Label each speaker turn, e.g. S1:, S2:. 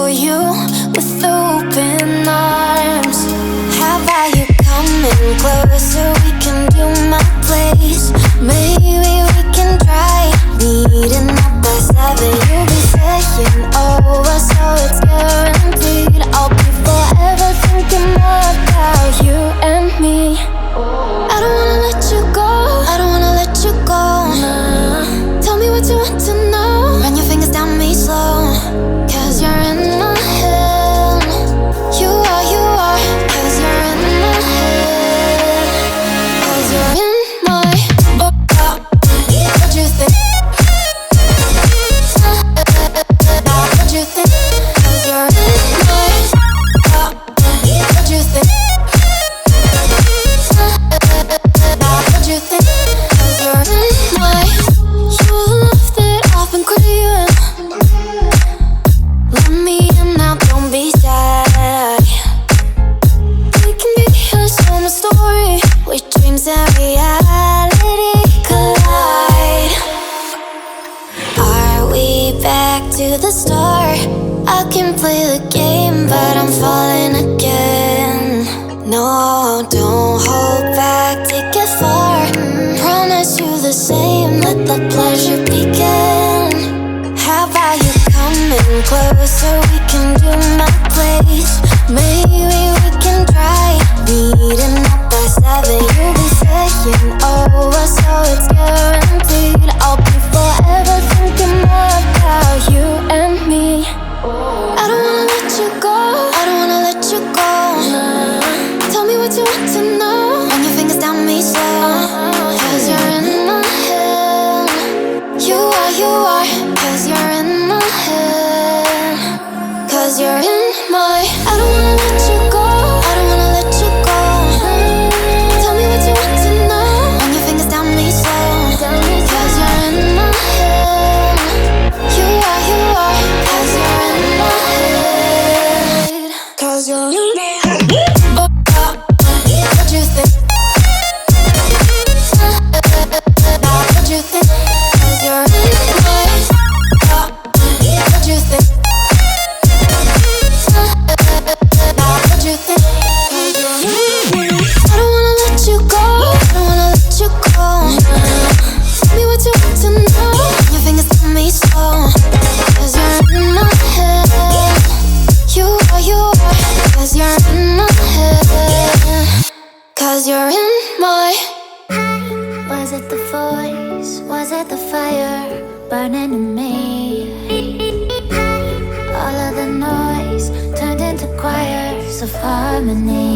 S1: for you with open arms. How about you coming closer? We can do my place. Maybe we can try meeting up by 7. You'll be saying over, so it's guaranteed. I'll be forever thinking more about you and me. I don't wanna let you go, I don't wanna let you go. Nah. Tell me what you want to know. Run your fingers down me slow. Cause you're in my head. You are, cause you're in my head. Cause you're in my what you think? What you think? Cause you're in my what you think? What you think? Cause you're in my you love that I've been craving. Let me in now, don't be shy. We can be a summer story where dreams and reality collide. Are we back to the start? I can play the game, but I'm falling again. No, don't hold back, take it far. Promise you the same, let the pleasure begin. How about you coming closer? We can do my place. Maybe we can try meeting up by 7. You'll be saying over, so it's guaranteed. I'll be forever thinking more about you and me. I don't wanna let you go, I don't wanna let you go. Nah. Tell me what you want to know. Run your fingers down me slow. Cause you're in my head. You are, cause you're in my head. Cause you're in my I don't wanna let you go, I don't wanna let you go. Tell me what you want to know. Run your fingers down me slow. Cause you're in my head. You are, cause you're in my head. Cause you're in my head. What you think? What you think? Cause you're in my what you think? What you think? Cause you're in my I don't wanna let you go, I don't wanna let you go. Tell me what you want to know. Your fingers tell me slow. Cause you're in my head. You are, cause you're in my head. Cause you're in my
S2: Was it the voice? Was it the fire burning in me? All of the noise turned into choirs of harmony.